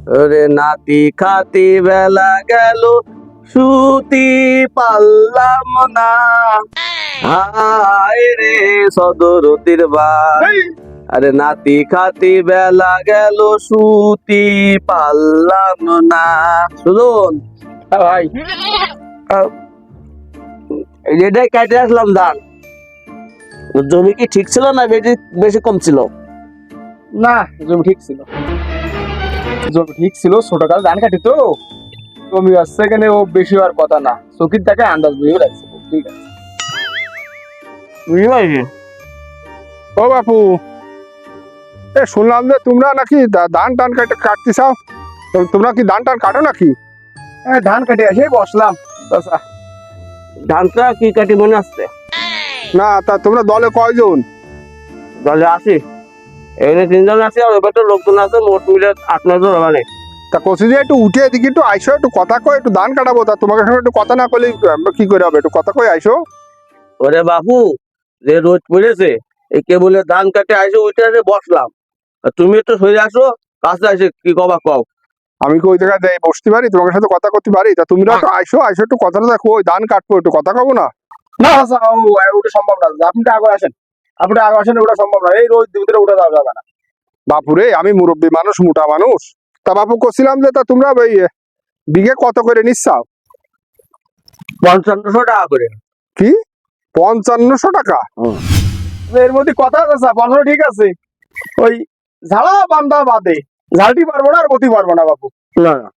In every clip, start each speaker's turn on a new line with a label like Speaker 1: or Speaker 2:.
Speaker 1: ওরে নাতি খাতি বেলা গেল, সুতি পারলাম না, হায় রে সদরতির বাপ। আরে নাতি খাতি বেলা গেল, সুতি পারলাম না। শুনুন
Speaker 2: ভাই
Speaker 1: এটাই কেটে আসলাম ধান। জমি কি ঠিক ছিল না বেশি বেশি কম ছিল?
Speaker 2: না, জমি ঠিক ছিল, জমি ঠিক ছিল। ছোট কাল ধান কাটি তো জমি আসছে এখানে, ও বেশি হওয়ার কথা না। চকির টাকা আন্দাজ বুঝে লাগছে। ঠিক আছে,
Speaker 1: বুঝতে পারছি।
Speaker 3: ও বাপু, এ শুনলাম যে তোমরা নাকি ধান টান কাটতে চাও। তোমরা কি ধান টান কাটো নাকি?
Speaker 2: ধান কাটি এসে বসলাম। আচ্ছা,
Speaker 1: ধানটা কি কাটি মনে আসছে?
Speaker 3: না, তা তোমরা দলে কয়জন?
Speaker 1: দলে আসি, এখানে 3 জন আছে, আর এবার তো লোকজন আছে, মোট মিলে 8-9 জন হবে।
Speaker 3: তা কষি যে একটু উঠে এদিকে একটু আইসো, একটু কথা কয়, একটু ধান কাটাবো। তা তোমাকে সঙ্গে একটু কথা না করলে কি করে হবে? একটু কথা কয় আইসো।
Speaker 1: ওরে বাপু, যে রোদ পড়েছে, এই কেবলে ধান কাটে আইসে উঠে এসে বসলাম। আর তুমি একটু সরে আসো, কাছে আসে কি কবা কও।
Speaker 3: আমি কি ওই জায়গায় যাই বসতে পারি, তোমার সাথে কথা করতে পারি? তা তুমি একটু আইসো, আইসো একটু কথা দেখো, ওই ধান কাটবো, একটু কথা কবো না?
Speaker 2: না আচ্ছা, ওটা সম্ভব না। আপনি আগে আসেন, আপনি আগে আসেন, ওটা সম্ভব না। এই রোজ ভিতরে উঠে যাওয়া যাবে না।
Speaker 3: বাপুরে, আমি মুরব্বী মানুষ, মোটা মানুষ। তা বাপু করছিলাম যে তা তোমরা ওই বিঘে কত করে নিচ্ছাও?
Speaker 1: 5500 টাকা করে।
Speaker 3: কি 5500 টাকা?
Speaker 2: এর মধ্যে কথা আছে স্যার, 15 ঠিক আছে। ওই ঝাড়া বান্ধা বাদে ঝাড়টি পারবো না, আর গতি পারবো না বাবু।
Speaker 1: না না,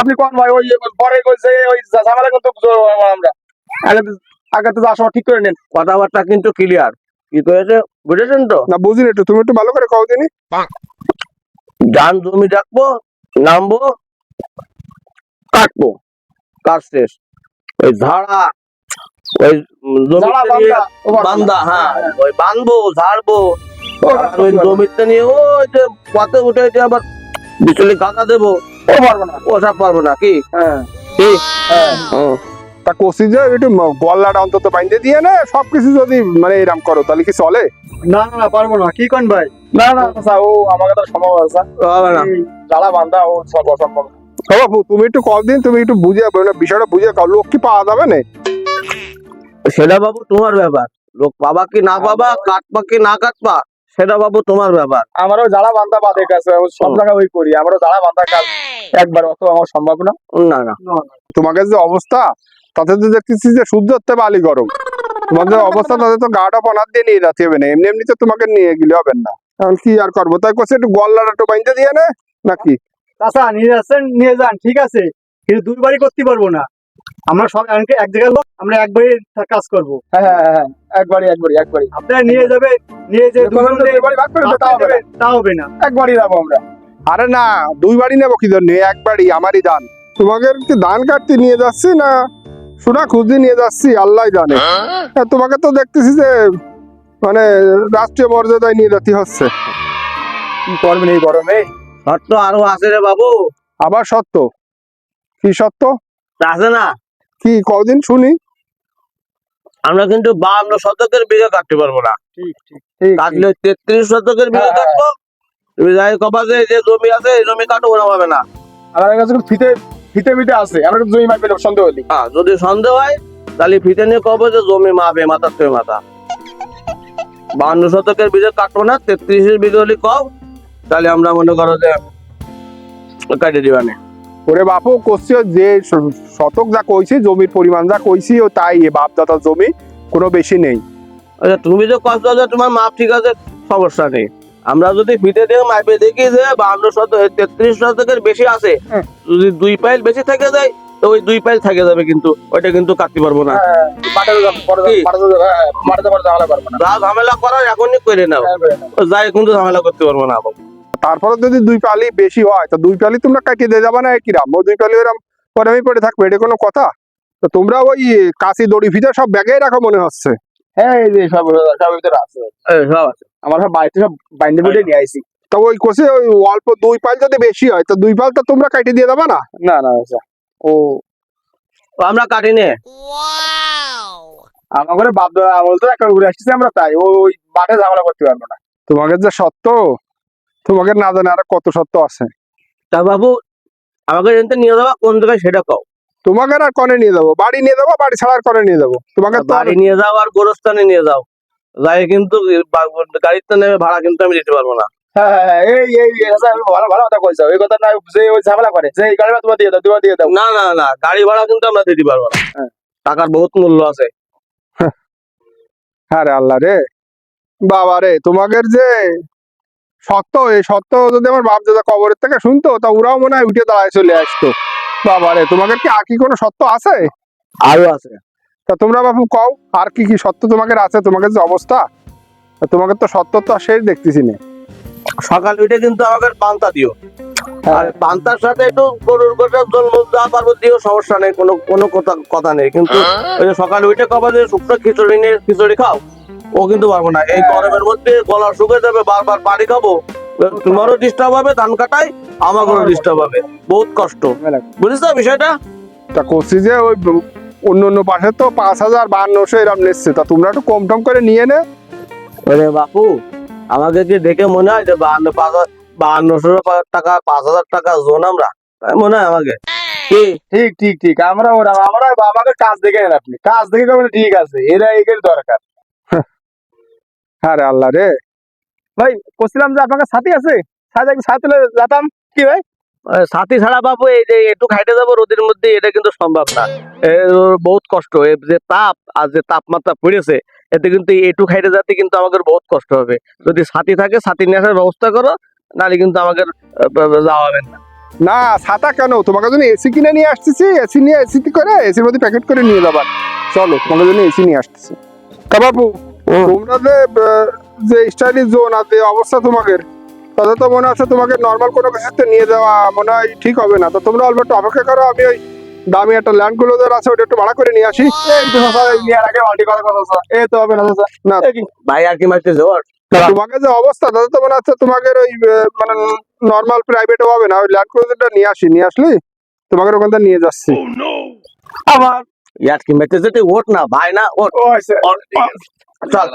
Speaker 2: আপনি কোন ভাই, ওই পরে কইছে ওই ঝামেলা কিন্তু আমরা আগে তো যাওয়ার সময় ঠিক করে নেন।
Speaker 1: কথাবার্তা কিন্তু ক্লিয়ার। কি করেছে বুঝেছেন তো?
Speaker 3: না বুঝিনি, একটু তুমি একটু ভালো করে কও দিনি।
Speaker 1: ধান জমি রাখবো, নামবো, কাটবো, কাজ শেষ। ওই ঝাড়া, ওই
Speaker 2: ঝাড়া
Speaker 1: জমিতে নিয়ে
Speaker 2: বান্ধা, ও পারবো না।
Speaker 1: বান্ধা, হ্যাঁ ওই বাঁধবো, ঝাড়বো, আর ওই জমিতে নিয়ে ওই যে পথে উঠে উঠে আবার বিচলি গাঁদা দেবো,
Speaker 2: ও পারবো না।
Speaker 1: ওসব পারবো না। কি
Speaker 2: হ্যাঁ
Speaker 1: কি?
Speaker 2: হ্যাঁ।
Speaker 1: হুম।
Speaker 3: তা কষি যে একটু গল্লাটা অন্তত বাইন্ধে দিয়ে না, সবকিছু যদি মানে এরম করো তাহলে কি চলে?
Speaker 2: না না, পারবো না। কি কোন ভাই? না না স্যার, ও আমাকে তো সম্ভব আছে।
Speaker 1: হবে না।
Speaker 2: ঝাড়া বান্ধা ও সব অসম্ভব।
Speaker 3: ও বাপু, তুমি একটু কল দিন, তুমি একটু বুঝে বিষয়টা বুঝে কাও, লোক কি পাওয়া যাবে না?
Speaker 1: সেটা বাবু তোমার ব্যাপার। লোক পাবা কি না পাবা, কাটবা কি না কাটবা, সেটা বাবু তোমার ব্যাপার।
Speaker 2: আমারও ঝাড়া বান্ধা বাদে কাছে সব জায়গায় ওই করি। আমারও ঝাড়া বান্ধা কাজ একবার অত আমার সম্ভব না।
Speaker 1: না না,
Speaker 3: তোমাকে যে অবস্থা, তাতে তো দেখতেছি যে সূর্য হতে বালি গরম। তোমাদের অবস্থা, তাদের তো গাটা পনার দিয়ে নিয়ে যাচ্ছে হবে না, এমনি এমনি তো তোমাকে নিয়ে গেলে হবে না। এখন কি আর করবো, তাই করছে একটু গল্লাটা একটু বাইন্ধে দিয়ে না নাকি?
Speaker 2: আচ্ছা, নিয়ে যাচ্ছেন নিয়ে যান, ঠিক আছে, কিন্তু দুইবারই করতে পারবো না। আমরা সব এক জায়গায় লোক, আমরা একবারই কাজ করবো। হ্যাঁ হ্যাঁ হ্যাঁ, একবারই একবারই একবারই। আপনারা নিয়ে যাবে, নিয়ে যে তা হবে না, একবারই যাবো আমরা।
Speaker 3: আরে না, দুই বাড়ি নেবো কি জন্য, একবারই আমারই ধান। তোমাকে কি ধান কাটতে নিয়ে যাচ্ছি না সোনা খুঁজতে নিয়ে যাচ্ছি আল্লাহ জানে। তোমাকে তো দেখতেছি যে মানে রাষ্ট্রীয় মর্যাদায় নিয়ে যেতে হচ্ছে।
Speaker 2: কি করবেন এই গরমে?
Speaker 1: শর্ত আরো আছে রে বাবু।
Speaker 3: আবার সত্য? কি সত্য?
Speaker 1: আছে না,
Speaker 3: কি কদিন শুনি।
Speaker 1: আমরা কিন্তু 52 শতকের বিঘা কাটতে পারবো না।
Speaker 2: ঠিক ঠিক ঠিক।
Speaker 1: কাটলে 33 শতকের বিঘা
Speaker 2: হ্যাঁ,
Speaker 1: কাটবো। তুমি যাই কবা যে যে জমি আছে এই জমি কাটো, ওরা হবে না।
Speaker 2: আমার কাছে ফিতে ফিতে ফিতে আছে, আমরা একটু জমি মাপবে সন্দেহ হলি।
Speaker 1: হ্যাঁ, যদি সন্দেহ হয় তাহলে ফিতে নিয়ে কবে যে জমি মাপে মাথার থেকে মাথা। 52 শতকের বিঘা কাটবো না, 33 বিঘা হলে কও, তাহলে আমরা মনে করো যে কাটে দিবানে।
Speaker 3: ওরে বাপু, করছি যে শতক যা কইছি, জমির পরিমাণ যা কইছি ও তাই, বাপ দাদার জমি কোনো বেশি নেই।
Speaker 1: আচ্ছা, তুমি যে কষ্ট আছে তোমার মাপ ঠিক আছে, সমস্যা নেই। আমরা যদি ফিতে দিয়ে মাপে দেখি যে 52 শতক 33 শতকের বেশি আছে, যদি 2 পাইল বেশি থেকে যায় তো ওই 2 পাইল থেকে যাবে, কিন্তু ওইটা কিন্তু কাটতে পারবো না। যা ঝামেলা করার এখনই করে নাও, যাই কিন্তু ঝামেলা করতে পারবো না।
Speaker 3: তারপরে যদি দুই পালি বেশি হয় তো দুই পালি তোমরা কাটিয়ে দিয়ে যাবে না, কিরাম ওই দুই পালি ওরম পরে আমি পড়ে থাকবে, এটা কোনো কথা? তো তোমরা ওই কাশি দড়ি ফিতে সব ব্যাগেই রাখো মনে হচ্ছে।
Speaker 2: হ্যাঁ, এই যে সব সব ভিতরে আছে,
Speaker 1: সব আছে।
Speaker 2: আমার সব বাড়িতে সব বাইন্দে বুটে নিয়ে আইছি।
Speaker 3: তো ওই কোষে ওই অল্প দুই পাল যদি বেশি হয় তো দুই পাল তো তোমরা কাটিয়ে দিয়ে যাবে না?
Speaker 2: না না আচ্ছা, ও
Speaker 1: আমরা কাটি নে।
Speaker 2: আমার বাপ দাদা আমল তো একটা ঘুরে আসছি আমরা, তাই ওই বাটে ঝামেলা করতে পারবো না।
Speaker 3: তোমাকে যে সত্য, তোমাকে না জানে আর কত সত্য আছে।
Speaker 1: তা বাবু আমাকে এনতে নিয়ে যাওয়া কোন জায়গায় সেটা কও।
Speaker 3: তোমাকে আর কনে নিয়ে যাবো? বাড়ি নিয়ে যাবো, বাড়ি ছাড়ার কনে নিয়ে যাবো? তোমাকে তো আর-
Speaker 1: বাড়ি নিয়ে যাও আর গোরস্থানে নিয়ে যাও, যাই কিন্তু গাড়িতে নেমে ভাড়া কিন্তু আমি দিতে পারবো না।
Speaker 2: ভালো ভালো কথা কইছো, এই কথা না যে ওই ঝামেলা করে যে এই গাড়ি তোমার দিয়ে দাও, তোমার দিয়ে দাও।
Speaker 1: না না না, গাড়ি ভাড়া কিন্তু আমরা দিতে পারবো না,
Speaker 2: হ্যাঁ।
Speaker 1: টাকার বহুত মূল্য আছে।
Speaker 3: আরে আল্লাহ রে, বাবা রে, তোমাদের যে সত্য, এই সত্য যদি আমার বাপ দাদা কবরের থেকে শুনতো, তা ওরাও মনে হয় উঠে দাঁড়ায় চলে আসতো। বাবা রে, তোমাদের কি আর কি কোনো সত্য আছে?
Speaker 1: আরো আছে।
Speaker 3: তা তোমরা বাপু কও, আর কি কি সত্য তোমাদের আছে? তোমাদের যে অবস্থা, তা তোমাদের তো সত্য তো আর শেষ দেখতেছি না।
Speaker 1: সকাল উঠে কিন্তু আমাকে পান্তা দিও, আর পান্তার সাথে একটু গরুর গোশার জল যা পারবো দিও, সমস্যা নেই, কোনো কোনো কথা নেই। কিন্তু ওই যে সকালে উঠে কবা যে শুকনো খিচুড়ি নিয়ে খিচুড়ি খাও, ও কিন্তু পারবো না। এই গরমের মধ্যে গলা শুকে যাবে, বারবার পানি খাবো, তোমারও ডিস্টার্ব হবে, ধান কাটাই আমাকেও ডিস্টার্ব হবে, বহুত কষ্ট। বুঝেছো বিষয়টা?
Speaker 3: তা করছি যে ওই অন্য অন্য পাশে তো 5,000-5,200 এরম নিচ্ছে, তা তোমরা একটু কম টম করে নিয়ে নে।
Speaker 1: ওরে বাপু, আমাকে কি দেখে মনে হয় যে 52,500 টাকা 5,000 টাকা জোন আমরা, তাই মনে হয় আমাকে? কি
Speaker 2: ঠিক ঠিক ঠিক, আমরা আমাদের কাজ দেখে নেন, আপনি কাজ দেখে করবেন, ঠিক আছে, এরা এগের দরকার।
Speaker 3: আরে আল্লাহ রে,
Speaker 2: ভাই বলছিলাম যে আপনার সাথী আছে, সাথে যেতাম কি ভাই?
Speaker 1: সাথী ছাড়া বাবু এই যে একটু খাইতে যাবো রোদের মধ্যে, এটা কিন্তু সম্ভব না। বহুত কষ্ট, এই যে তাপ আর যে তাপমাত্রা পড়েছে, এতে কিন্তু একটু খাইতে যেতে কিন্তু আমাদের বহুত কষ্ট হবে। যদি সাথী থাকে, সাথী নিয়ে আসার ব্যবস্থা করো, নাহলে কিন্তু আমাদের যাওয়া হবে না।
Speaker 3: না ছাতা কেন, তোমাকে জন্য এসি কিনে নিয়ে আসতেছি, এসি নিয়ে এসিতে করে এসির মধ্যে প্যাকেট করে নিয়ে যাবার। চলো, তোমাকে জন্য এসি নিয়ে আসতেছি। তা বাবু, তোমরা যে স্টাইলিশ জোন আর যে অবস্থা তোমাদের, তাতে তো মনে হচ্ছে তোমাকে নর্মাল কোনো কিছুতে নিয়ে যাওয়া মনে হয় ঠিক হবে না। তো তোমরা অল্প একটু অপেক্ষা করো, আমি ওই দামি একটা ল্যান্ড ক্রুজার আছে, ওটা একটু ভাড়া করে নিয়ে আসি।
Speaker 2: এই তো চাচা, এই নিয়ে আগে মাল্টি কথা কথা, এই তো হবে না চাচা।
Speaker 3: না,
Speaker 2: এই কি?
Speaker 1: ভাই আর কি মারতে জোর?
Speaker 3: তোমাকে যে অবস্থা, তাতে তো মনে হচ্ছে তোমাকে ওই মানে নর্মাল প্রাইভেটও হবে না, ওই ল্যান্ড ক্রুজারটা নিয়ে আসি, নিয়ে আসলে তোমাকে ওখান থেকে নিয়ে যাচ্ছি।
Speaker 2: আমার
Speaker 1: ইয়ার কি মারতে যেতে ওঠ না ভাই, না ওঠ।
Speaker 2: ও আছে,
Speaker 1: চল।